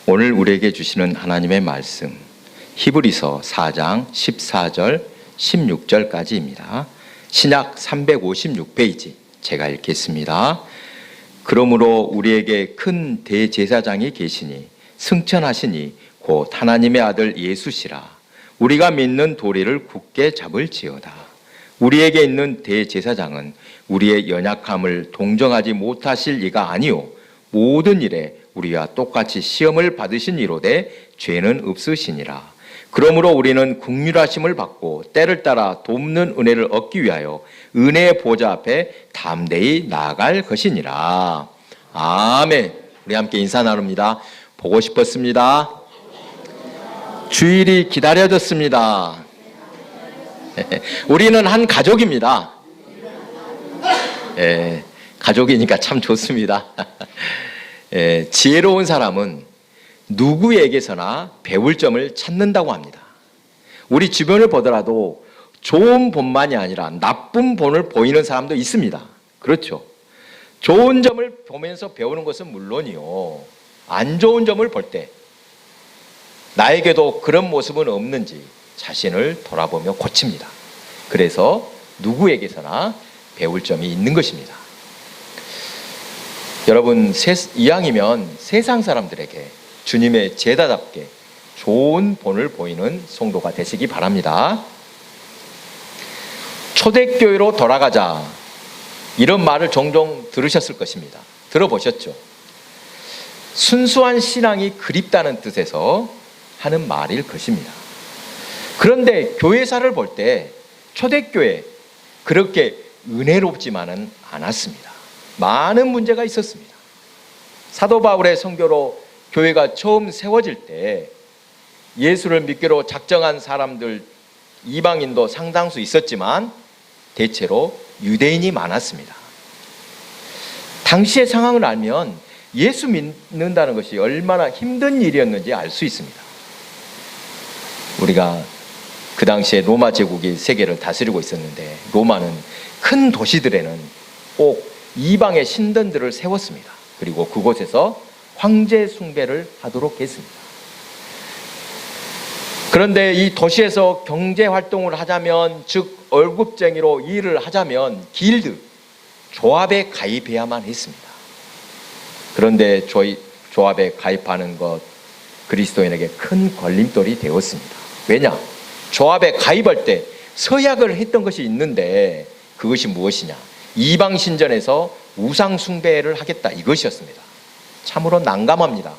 오늘 우리에게 주시는 하나님의 말씀 히브리서 4장 14절 16절까지입니다. 신약 356페이지 제가 읽겠습니다. 그러므로 우리에게 큰 대제사장이 계시니 승천하시니 곧 하나님의 아들 예수시라. 우리가 믿는 도리를 굳게 잡을지어다. 우리에게 있는 대제사장은 우리의 연약함을 동정하지 못하실 이가 아니요 모든 일에 우리와 똑같이 시험을 받으신 이로되 죄는 없으시니라. 그러므로 우리는 긍휼하심을 받고 때를 따라 돕는 은혜를 얻기 위하여 은혜의 보좌 앞에 담대히 나아갈 것이니라. 아멘. 우리 함께 인사 나눕니다. 보고 싶었습니다. 주일이 기다려졌습니다. 우리는 한 가족입니다. 가족이니까 참 좋습니다. 지혜로운 사람은 누구에게서나 배울 점을 찾는다고 합니다. 우리 주변을 보더라도 좋은 본만이 아니라 나쁜 본을 보이는 사람도 있습니다. 그렇죠. 좋은 점을 보면서 배우는 것은 물론이요, 안 좋은 점을 볼 때 나에게도 그런 모습은 없는지 자신을 돌아보며 고칩니다. 그래서 누구에게서나 배울 점이 있는 것입니다. 여러분, 이왕이면 세상 사람들에게 주님의 제자답게 좋은 본을 보이는 성도가 되시기 바랍니다. 초대교회로 돌아가자, 이런 말을 종종 들으셨을 것입니다. 들어보셨죠? 순수한 신앙이 그립다는 뜻에서 하는 말일 것입니다. 그런데 교회사를 볼 때 초대교회 그렇게 은혜롭지만은 않았습니다. 많은 문제가 있었습니다. 사도 바울의 선교로 교회가 처음 세워질 때 예수를 믿기로 작정한 사람들, 이방인도 상당수 있었지만 대체로 유대인이 많았습니다. 당시의 상황을 알면 예수 믿는다는 것이 얼마나 힘든 일이었는지 알 수 있습니다. 우리가 그 당시에 로마 제국이 세계를 다스리고 있었는데 로마는 큰 도시들에는 꼭 이방의 신전들을 세웠습니다. 그리고 그곳에서 황제 숭배를 하도록 했습니다. 그런데 이 도시에서 경제 활동을 하자면, 즉 월급쟁이로 일을 하자면 길드, 조합에 가입해야만 했습니다. 그런데 조합에 가입하는 것 그리스도인에게 큰 걸림돌이 되었습니다. 왜냐? 조합에 가입할 때 서약을 했던 것이 있는데 그것이 무엇이냐? 이방 신전에서 우상 숭배를 하겠다, 이것이었습니다. 참으로 난감합니다.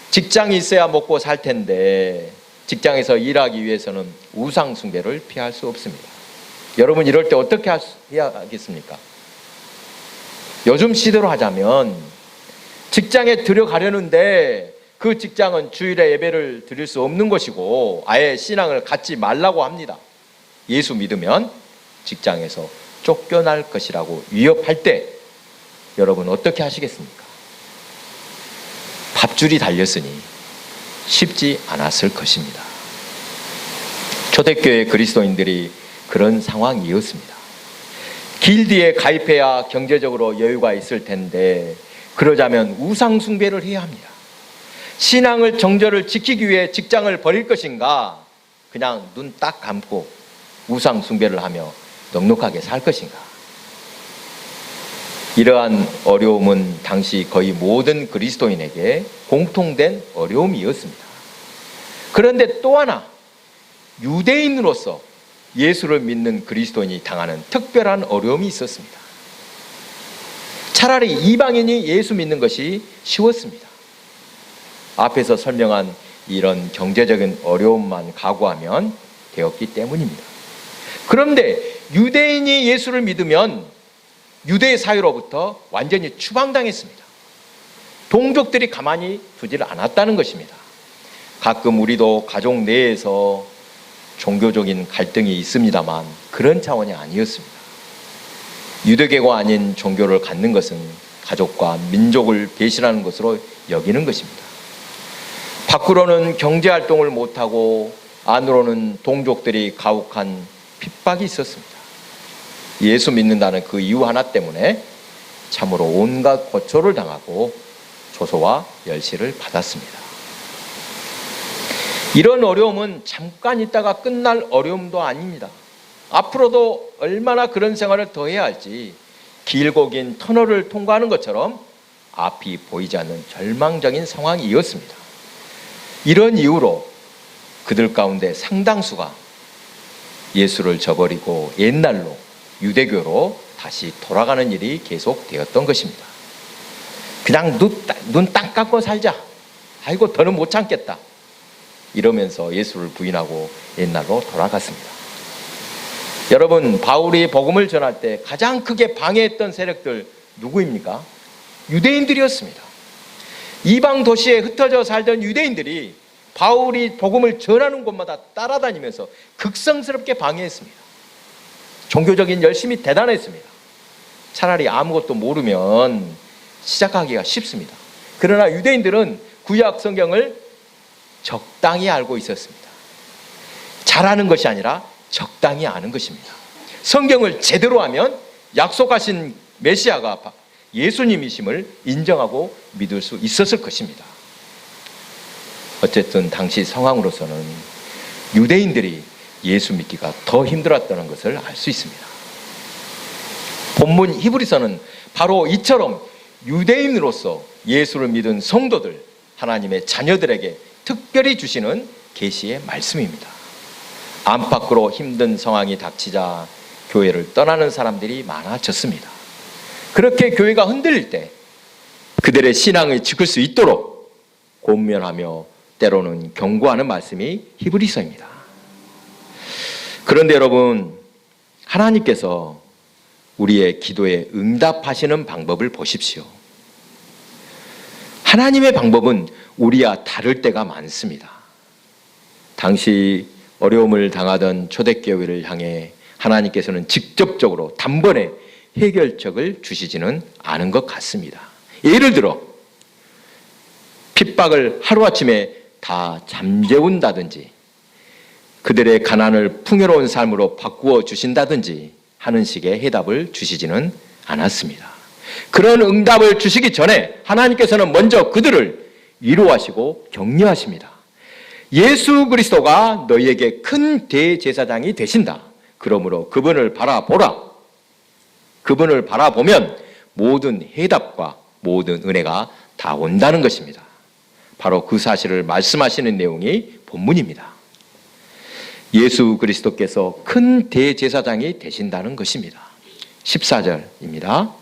직장이 있어야 먹고 살 텐데 직장에서 일하기 위해서는 우상 숭배를 피할 수 없습니다. 여러분, 이럴 때 어떻게 해야 하겠습니까? 요즘 시대로 하자면 직장에 들어가려는데 그 직장은 주일에 예배를 드릴 수 없는 것이고 아예 신앙을 갖지 말라고 합니다. 예수 믿으면 직장에서 쫓겨날 것이라고 위협할 때 여러분 어떻게 하시겠습니까? 밥줄이 달렸으니 쉽지 않았을 것입니다. 초대교회 그리스도인들이 그런 상황이었습니다. 길드에 가입해야 경제적으로 여유가 있을 텐데 그러자면 우상 숭배를 해야 합니다. 신앙을 정절을 지키기 위해 직장을 버릴 것인가, 그냥 눈 딱 감고 우상 숭배를 하며 넉넉하게 살 것인가. 이러한 어려움은 당시 거의 모든 그리스도인에게 공통된 어려움이었습니다. 그런데 또 하나, 유대인으로서 예수를 믿는 그리스도인이 당하는 특별한 어려움이 있었습니다. 차라리 이방인이 예수 믿는 것이 쉬웠습니다. 앞에서 설명한 이런 경제적인 어려움만 각오하면 되었기 때문입니다. 그런데 유대인이 예수를 믿으면 유대 사회로부터 완전히 추방당했습니다. 동족들이 가만히 두지를 않았다는 것입니다. 가끔 우리도 가족 내에서 종교적인 갈등이 있습니다만 그런 차원이 아니었습니다. 유대교가 아닌 종교를 갖는 것은 가족과 민족을 배신하는 것으로 여기는 것입니다. 밖으로는 경제활동을 못하고 안으로는 동족들이 가혹한 핍박이 있었습니다. 예수 믿는다는 그 이유 하나 때문에 참으로 온갖 고초를 당하고 조소와 열시를 받았습니다. 이런 어려움은 잠깐 있다가 끝날 어려움도 아닙니다. 앞으로도 얼마나 그런 생활을 더 해야 할지 길고 긴 터널을 통과하는 것처럼 앞이 보이지 않는 절망적인 상황이었습니다. 이런 이유로 그들 가운데 상당수가 예수를 저버리고 옛날로 유대교로 다시 돌아가는 일이 계속되었던 것입니다. 그냥 눈 딱 감고 살자. 아이고 더는 못 참겠다. 이러면서 예수를 부인하고 옛날로 돌아갔습니다. 여러분, 바울이 복음을 전할 때 가장 크게 방해했던 세력들 누구입니까? 유대인들이었습니다. 이방 도시에 흩어져 살던 유대인들이 바울이 복음을 전하는 곳마다 따라다니면서 극성스럽게 방해했습니다. 종교적인 열심이 대단했습니다. 차라리 아무것도 모르면 시작하기가 쉽습니다. 그러나 유대인들은 구약 성경을 적당히 알고 있었습니다. 잘하는 것이 아니라 적당히 아는 것입니다. 성경을 제대로 하면 약속하신 메시아가 예수님이심을 인정하고 믿을 수 있었을 것입니다. 어쨌든 당시 상황으로서는 유대인들이 예수 믿기가 더 힘들었다는 것을 알 수 있습니다. 본문 히브리서는 바로 이처럼 유대인으로서 예수를 믿은 성도들, 하나님의 자녀들에게 특별히 주시는 계시의 말씀입니다. 안팎으로 힘든 상황이 닥치자 교회를 떠나는 사람들이 많아졌습니다. 그렇게 교회가 흔들릴 때 그들의 신앙을 지킬 수 있도록 권면하며 때로는 경고하는 말씀이 히브리서입니다. 그런데 여러분, 하나님께서 우리의 기도에 응답하시는 방법을 보십시오. 하나님의 방법은 우리와 다를 때가 많습니다. 당시 어려움을 당하던 초대교회를 향해 하나님께서는 직접적으로 단번에 해결책을 주시지는 않은 것 같습니다. 예를 들어 핍박을 하루아침에 다 잠재운다든지 그들의 가난을 풍요로운 삶으로 바꾸어 주신다든지 하는 식의 해답을 주시지는 않았습니다. 그런 응답을 주시기 전에 하나님께서는 먼저 그들을 위로하시고 격려하십니다. 예수 그리스도가 너희에게 큰 대제사장이 되신다. 그러므로 그분을 바라보라. 그분을 바라보면 모든 해답과 모든 은혜가 다 온다는 것입니다. 바로 그 사실을 말씀하시는 내용이 본문입니다. 예수 그리스도께서 큰 대제사장이 되신다는 것입니다. 14절입니다.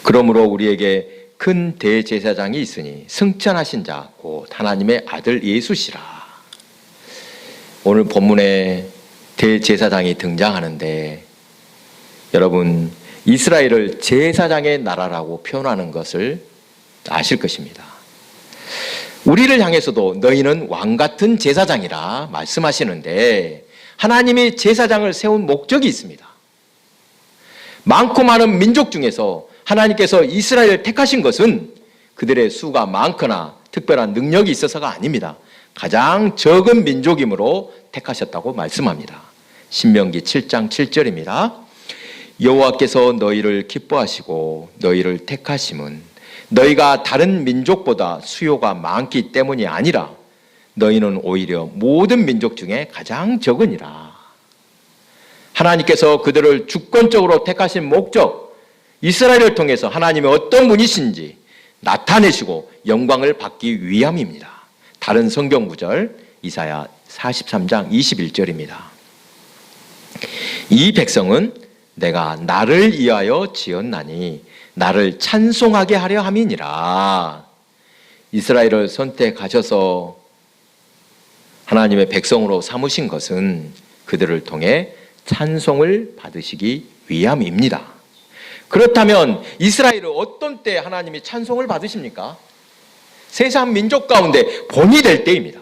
그러므로 우리에게 큰 대제사장이 있으니 승천하신 자 곧 하나님의 아들 예수시라. 오늘 본문에 대제사장이 등장하는데 여러분, 이스라엘을 제사장의 나라라고 표현하는 것을 아실 것입니다. 우리를 향해서도 너희는 왕같은 제사장이라 말씀하시는데 하나님이 제사장을 세운 목적이 있습니다. 많고 많은 민족 중에서 하나님께서 이스라엘을 택하신 것은 그들의 수가 많거나 특별한 능력이 있어서가 아닙니다. 가장 적은 민족이므로 택하셨다고 말씀합니다. 신명기 7장 7절입니다. 여호와께서 너희를 기뻐하시고 너희를 택하심은 너희가 다른 민족보다 수요가 많기 때문이 아니라 너희는 오히려 모든 민족 중에 가장 적으니라. 하나님께서 그들을 주권적으로 택하신 목적, 이스라엘을 통해서 하나님이 어떤 분이신지 나타내시고 영광을 받기 위함입니다. 다른 성경 구절 이사야 43장 21절입니다. 이 백성은 내가 나를 위하여 지었나니 나를 찬송하게 하려 함이니라. 이스라엘을 선택하셔서 하나님의 백성으로 삼으신 것은 그들을 통해 찬송을 받으시기 위함입니다. 그렇다면 이스라엘을 어떤 때 하나님이 찬송을 받으십니까? 세상 민족 가운데 본이 될 때입니다.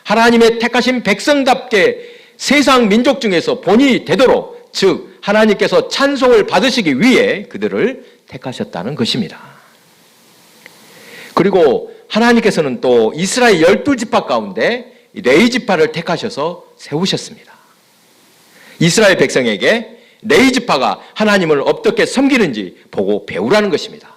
하나님의 택하신 백성답게 세상 민족 중에서 본이 되도록, 즉 하나님께서 찬송을 받으시기 위해 그들을 택하셨다는 것입니다. 그리고 하나님께서는 또 이스라엘 12지파 가운데 레위지파를 택하셔서 세우셨습니다. 이스라엘 백성에게 레위지파가 하나님을 어떻게 섬기는지 보고 배우라는 것입니다.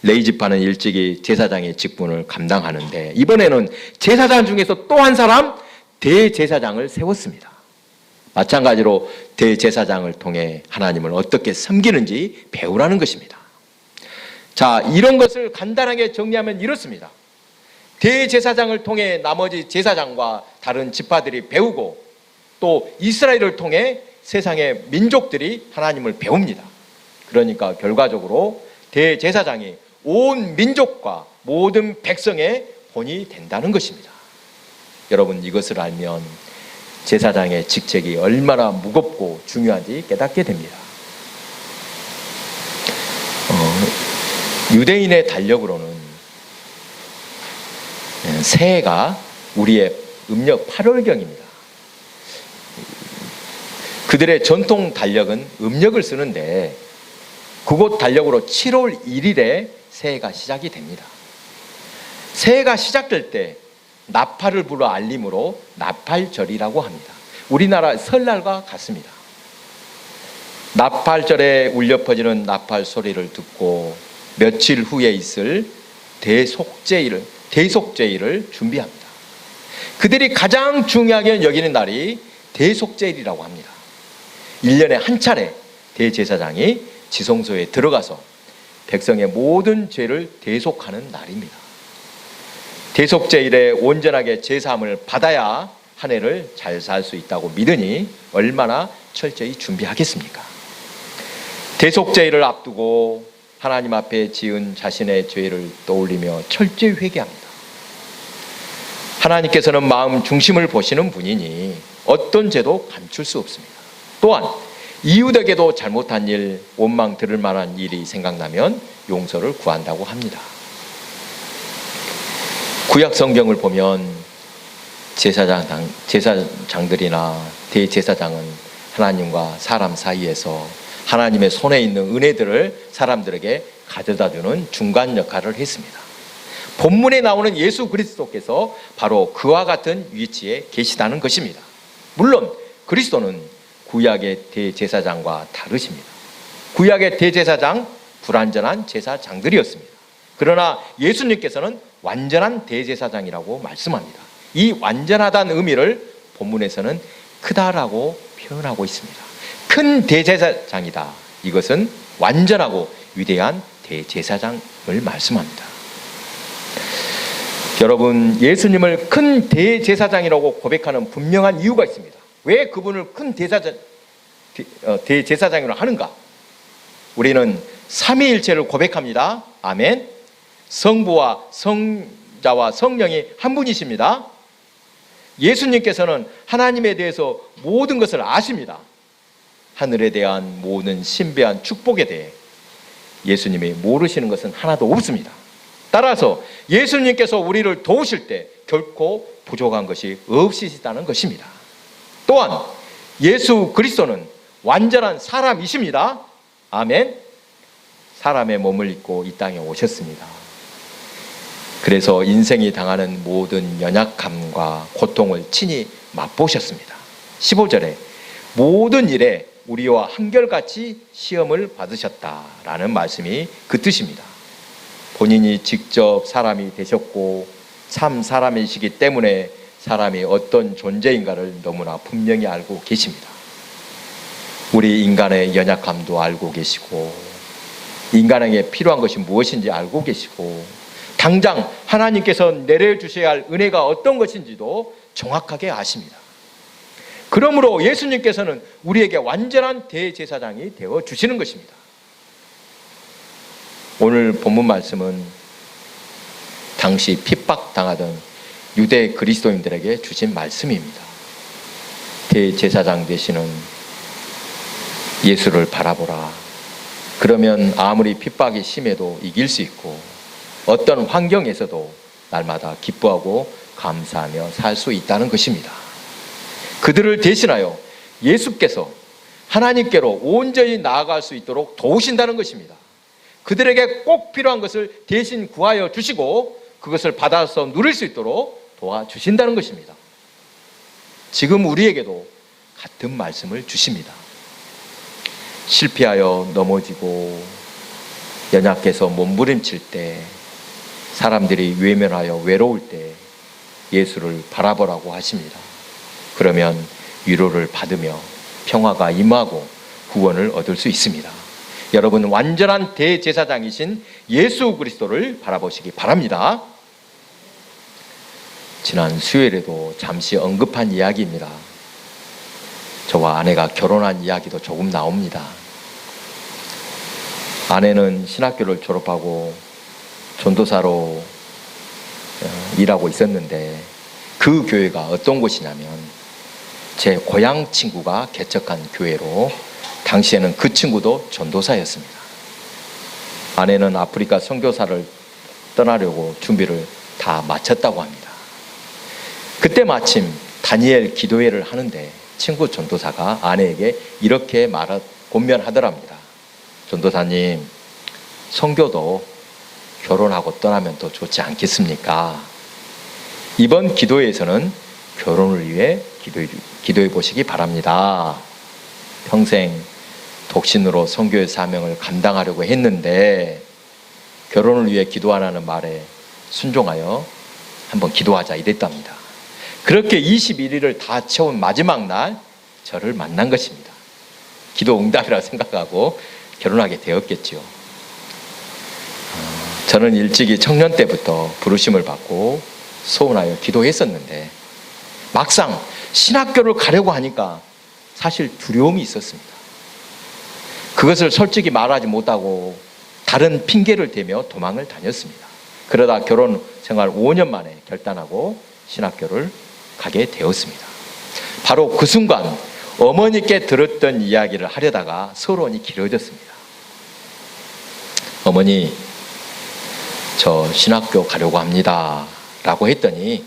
레위 지파는 일찍이 제사장의 직분을 감당하는데 이번에는 제사장 중에서 또 한 사람 대제사장을 세웠습니다. 마찬가지로 대제사장을 통해 하나님을 어떻게 섬기는지 배우라는 것입니다. 자, 이런 것을 간단하게 정리하면 이렇습니다. 대제사장을 통해 나머지 제사장과 다른 지파들이 배우고 또 이스라엘을 통해 세상의 민족들이 하나님을 배웁니다. 그러니까 결과적으로 대제사장이 온 민족과 모든 백성의 본이 된다는 것입니다. 여러분, 이것을 알면 제사장의 직책이 얼마나 무겁고 중요한지 깨닫게 됩니다. 유대인의 달력으로는 새해가 우리의 음력 8월경입니다. 그들의 전통 달력은 음력을 쓰는데 그곳 달력으로 7월 1일에 새해가 시작이 됩니다. 새해가 시작될 때 나팔을 불어 알림으로 나팔절이라고 합니다. 우리나라 설날과 같습니다. 나팔절에 울려 퍼지는 나팔 소리를 듣고 며칠 후에 있을 대속죄일을 준비합니다. 그들이 가장 중요하게 여기는 날이 대속죄일이라고 합니다. 1년에 한 차례 대제사장이 지성소에 들어가서 백성의 모든 죄를 대속하는 날입니다. 대속죄일에 온전하게 제사함을 받아야 한 해를 잘 살 수 있다고 믿으니 얼마나 철저히 준비하겠습니까? 대속죄일을 앞두고 하나님 앞에 지은 자신의 죄를 떠올리며 철저히 회개합니다. 하나님께서는 마음 중심을 보시는 분이니 어떤 죄도 감출 수 없습니다. 또한 이웃에게도 잘못한 일, 원망 들을 만한 일이 생각나면 용서를 구한다고 합니다. 구약 성경을 보면 제사장들이나 대제사장은 하나님과 사람 사이에서 하나님의 손에 있는 은혜들을 사람들에게 가져다주는 중간 역할을 했습니다. 본문에 나오는 예수 그리스도께서 바로 그와 같은 위치에 계시다는 것입니다. 물론 그리스도는 구약의 대제사장과 다르십니다. 구약의 대제사장, 불완전한 제사장들이었습니다. 그러나 예수님께서는 완전한 대제사장이라고 말씀합니다. 이 완전하다는 의미를 본문에서는 크다라고 표현하고 있습니다. 큰 대제사장이다. 이것은 완전하고 위대한 대제사장을 말씀합니다. 여러분, 예수님을 큰 대제사장이라고 고백하는 분명한 이유가 있습니다. 왜 그분을 큰 대제사장으로 하는가? 우리는 삼위일체를 고백합니다. 아멘. 성부와 성자와 성령이 한 분이십니다. 예수님께서는 하나님에 대해서 모든 것을 아십니다. 하늘에 대한 모든 신비한 축복에 대해 예수님이 모르시는 것은 하나도 없습니다. 따라서 예수님께서 우리를 도우실 때 결코 부족한 것이 없으시다는 것입니다. 또한 예수 그리스도는 완전한 사람이십니다. 아멘. 사람의 몸을 입고 이 땅에 오셨습니다. 그래서 인생이 당하는 모든 연약함과 고통을 친히 맛보셨습니다. 15절에 모든 일에 우리와 한결같이 시험을 받으셨다라는 말씀이 그 뜻입니다. 본인이 직접 사람이 되셨고 참 사람이시기 때문에 사람이 어떤 존재인가를 너무나 분명히 알고 계십니다. 우리 인간의 연약함도 알고 계시고 인간에게 필요한 것이 무엇인지 알고 계시고 당장 하나님께서 내려주셔야 할 은혜가 어떤 것인지도 정확하게 아십니다. 그러므로 예수님께서는 우리에게 완전한 대제사장이 되어 주시는 것입니다. 오늘 본문 말씀은 당시 핍박당하던 유대 그리스도인들에게 주신 말씀입니다. 대제사장 되시는 예수를 바라보라. 그러면 아무리 핍박이 심해도 이길 수 있고 어떤 환경에서도 날마다 기뻐하고 감사하며 살 수 있다는 것입니다. 그들을 대신하여 예수께서 하나님께로 온전히 나아갈 수 있도록 도우신다는 것입니다. 그들에게 꼭 필요한 것을 대신 구하여 주시고 그것을 받아서 누릴 수 있도록 도와주신다는 것입니다. 지금 우리에게도 같은 말씀을 주십니다. 실패하여 넘어지고 연약해서 몸부림칠 때, 사람들이 외면하여 외로울 때 예수를 바라보라고 하십니다. 그러면 위로를 받으며 평화가 임하고 구원을 얻을 수 있습니다. 여러분, 완전한 대제사장이신 예수 그리스도를 바라보시기 바랍니다. 지난 수요일에도 잠시 언급한 이야기입니다. 저와 아내가 결혼한 이야기도 조금 나옵니다. 아내는 신학교를 졸업하고 전도사로 일하고 있었는데, 그 교회가 어떤 곳이냐면 제 고향 친구가 개척한 교회로, 당시에는 그 친구도 전도사였습니다. 아내는 아프리카 선교사를 떠나려고 준비를 다 마쳤다고 합니다. 그때 마침 다니엘 기도회를 하는데 친구 전도사가 아내에게 이렇게 권면하더랍니다. 전도사님, 선교도 결혼하고 떠나면 더 좋지 않겠습니까? 이번 기도회에서는 결혼을 위해 기도해 보시기 바랍니다. 평생 독신으로 선교의 사명을 감당하려고 했는데 결혼을 위해 기도하라는 말에 순종하여 한번 기도하자 이랬답니다. 그렇게 21일을 다 채운 마지막 날 저를 만난 것입니다. 기도 응답이라 생각하고 결혼하게 되었겠죠. 저는 일찍이 청년 때부터 부르심을 받고 소원하여 기도했었는데 막상 신학교를 가려고 하니까 사실 두려움이 있었습니다. 그것을 솔직히 말하지 못하고 다른 핑계를 대며 도망을 다녔습니다. 그러다 결혼 생활 5년 만에 결단하고 신학교를 가게 되었습니다. 바로 그 순간 어머니께 들었던 이야기를 하려다가 서론이 길어졌습니다. 어머니, 저 신학교 가려고 합니다 라고 했더니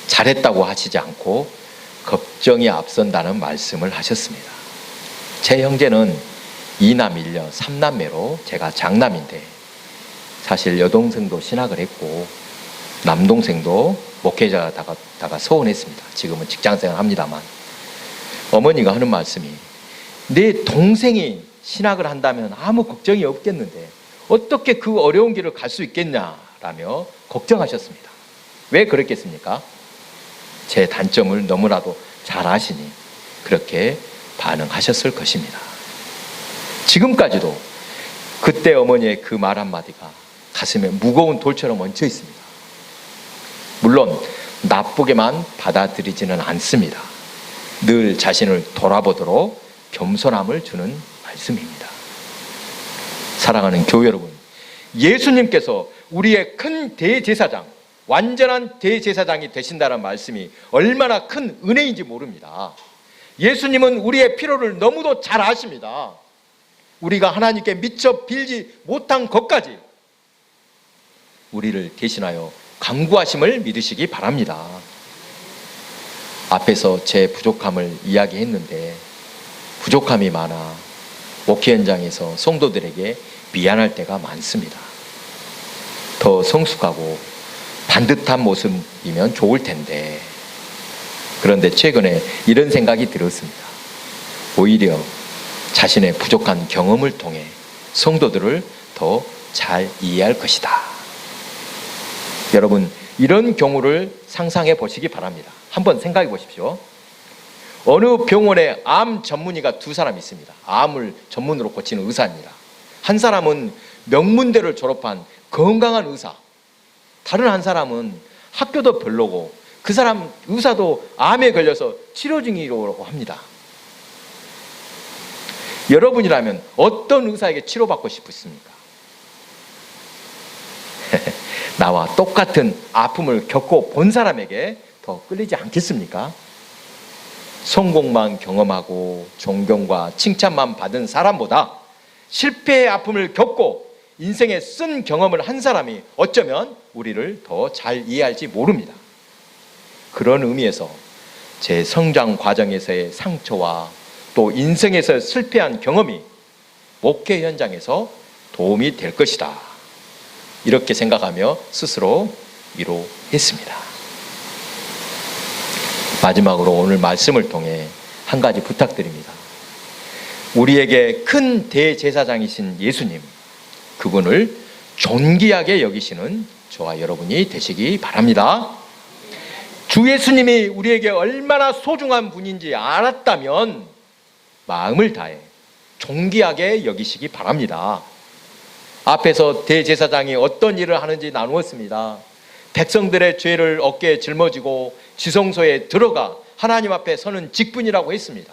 잘했다고 하시지 않고 걱정이 앞선다는 말씀을 하셨습니다. 제 형제는 2남 1녀 3남매로 제가 장남인데 사실 여동생도 신학을 했고 남동생도 목회자다가 서원했습니다. 지금은 직장생활 합니다만, 어머니가 하는 말씀이 내 동생이 신학을 한다면 아무 걱정이 없겠는데 어떻게 그 어려운 길을 갈 수 있겠냐라며 걱정하셨습니다. 왜 그랬겠습니까? 제 단점을 너무나도 잘 아시니 그렇게 반응하셨을 것입니다. 지금까지도 그때 어머니의 그 말 한마디가 가슴에 무거운 돌처럼 얹혀 있습니다. 물론 나쁘게만 받아들이지는 않습니다. 늘 자신을 돌아보도록 겸손함을 주는 말씀입니다. 사랑하는 교회 여러분, 예수님께서 우리의 큰 대제사장, 완전한 대제사장이 되신다는 말씀이 얼마나 큰 은혜인지 모릅니다. 예수님은 우리의 필요를 너무도 잘 아십니다. 우리가 하나님께 미처 빌지 못한 것까지 우리를 대신하여 간구하심을 믿으시기 바랍니다. 앞에서 제 부족함을 이야기했는데 부족함이 많아 목회 현장에서 성도들에게 미안할 때가 많습니다. 더 성숙하고 반듯한 모습이면 좋을 텐데, 그런데 최근에 이런 생각이 들었습니다. 오히려 자신의 부족한 경험을 통해 성도들을 더 잘 이해할 것이다. 여러분, 이런 경우를 상상해 보시기 바랍니다. 한번 생각해 보십시오. 어느 병원에 암 전문의가 2사람 있습니다. 암을 전문으로 고치는 의사입니다. 한 사람은 명문대를 졸업한 건강한 의사, 다른 한 사람은 학교도 별로고 그 사람 의사도 암에 걸려서 치료 중이라고 합니다. 여러분이라면 어떤 의사에게 치료받고 싶으십니까? 나와 똑같은 아픔을 겪고 본 사람에게 더 끌리지 않겠습니까? 성공만 경험하고 존경과 칭찬만 받은 사람보다 실패의 아픔을 겪고 인생에 쓴 경험을 한 사람이 어쩌면 우리를 더 잘 이해할지 모릅니다. 그런 의미에서 제 성장 과정에서의 상처와 또 인생에서 실패한 경험이 목회 현장에서 도움이 될 것이다, 이렇게 생각하며 스스로 위로했습니다. 마지막으로 오늘 말씀을 통해 한 가지 부탁드립니다. 우리에게 큰 대제사장이신 예수님, 그분을 존귀하게 여기시는 저와 여러분이 되시기 바랍니다. 주 예수님이 우리에게 얼마나 소중한 분인지 알았다면 마음을 다해 존귀하게 여기시기 바랍니다. 앞에서 대제사장이 어떤 일을 하는지 나누었습니다. 백성들의 죄를 어깨에 짊어지고 지성소에 들어가 하나님 앞에 서는 직분이라고 했습니다.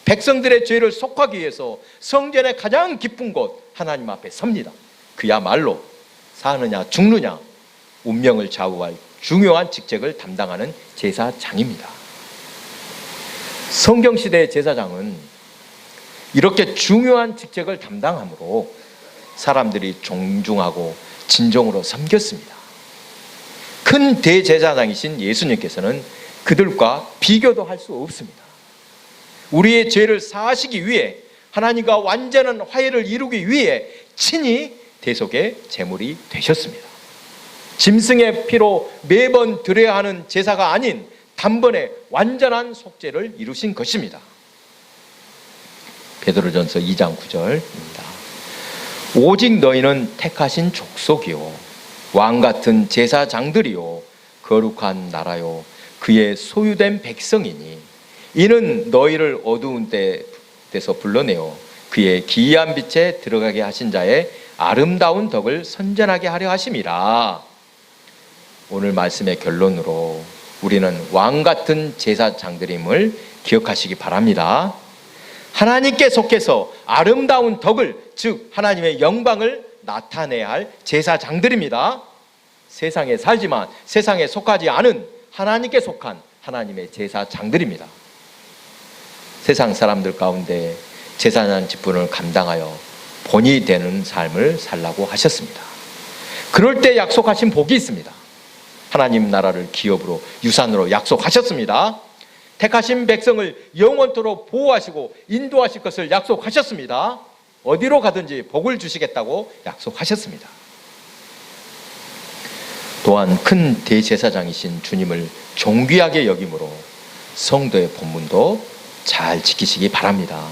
백성들의 죄를 속하기 위해서 성전의 가장 깊은 곳 하나님 앞에 섭니다. 그야말로 사느냐 죽느냐 운명을 좌우할 중요한 직책을 담당하는 제사장입니다. 성경시대의 제사장은 이렇게 중요한 직책을 담당하므로 사람들이 존중하고 진정으로 섬겼습니다. 큰 대제사장이신 예수님께서는 그들과 비교도 할 수 없습니다. 우리의 죄를 사하시기 위해 하나님과 완전한 화해를 이루기 위해 친히 대속의 제물이 되셨습니다. 짐승의 피로 매번 드려야 하는 제사가 아닌 단번에 완전한 속죄를 이루신 것입니다. 베드로전서 2장 9절입니다. 오직 너희는 택하신 족속이요 왕같은 제사장들이요 거룩한 나라요 그의 소유된 백성이니 이는 너희를 어두운 데서 불러내어 그의 기이한 빛에 들어가게 하신 자의 아름다운 덕을 선전하게 하려 하심이라. 오늘 말씀의 결론으로 우리는 왕같은 제사장들임을 기억하시기 바랍니다. 하나님께 속해서 아름다운 덕을, 즉 하나님의 영광을 나타내야 할 제사장들입니다. 세상에 살지만 세상에 속하지 않은 하나님께 속한 하나님의 제사장들입니다. 세상 사람들 가운데 제사장 직분을 감당하여 본이 되는 삶을 살라고 하셨습니다. 그럴 때 약속하신 복이 있습니다. 하나님 나라를 기업으로 유산으로 약속하셨습니다. 택하신 백성을 영원토록 보호하시고 인도하실 것을 약속하셨습니다. 어디로 가든지 복을 주시겠다고 약속하셨습니다. 또한 큰 대제사장이신 주님을 존귀하게 여김으로 성도의 본분도 잘 지키시기 바랍니다.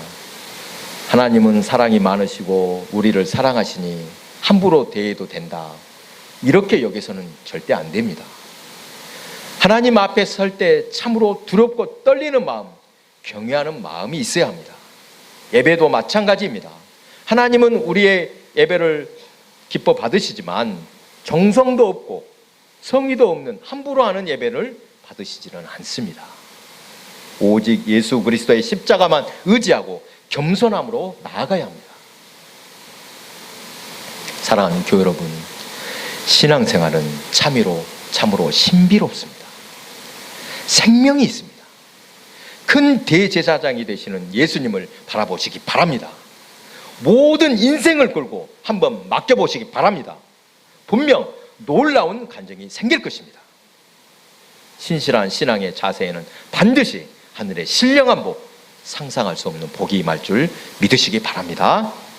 하나님은 사랑이 많으시고 우리를 사랑하시니 함부로 대해도 된다, 이렇게 여기서는 절대 안 됩니다. 하나님 앞에 설 때 참으로 두렵고 떨리는 마음, 경외하는 마음이 있어야 합니다. 예배도 마찬가지입니다. 하나님은 우리의 예배를 기뻐 받으시지만 정성도 없고 성의도 없는 함부로 하는 예배를 받으시지는 않습니다. 오직 예수 그리스도의 십자가만 의지하고 겸손함으로 나아가야 합니다. 사랑하는 교회 여러분, 신앙생활은 참으로 신비롭습니다. 생명이 있습니다. 큰 대제사장이 되시는 예수님을 바라보시기 바랍니다. 모든 인생을 걸고 한번 맡겨보시기 바랍니다. 분명 놀라운 간증이 생길 것입니다. 신실한 신앙의 자세에는 반드시 하늘의 신령한 복, 상상할 수 없는 복이 임할 줄 믿으시기 바랍니다.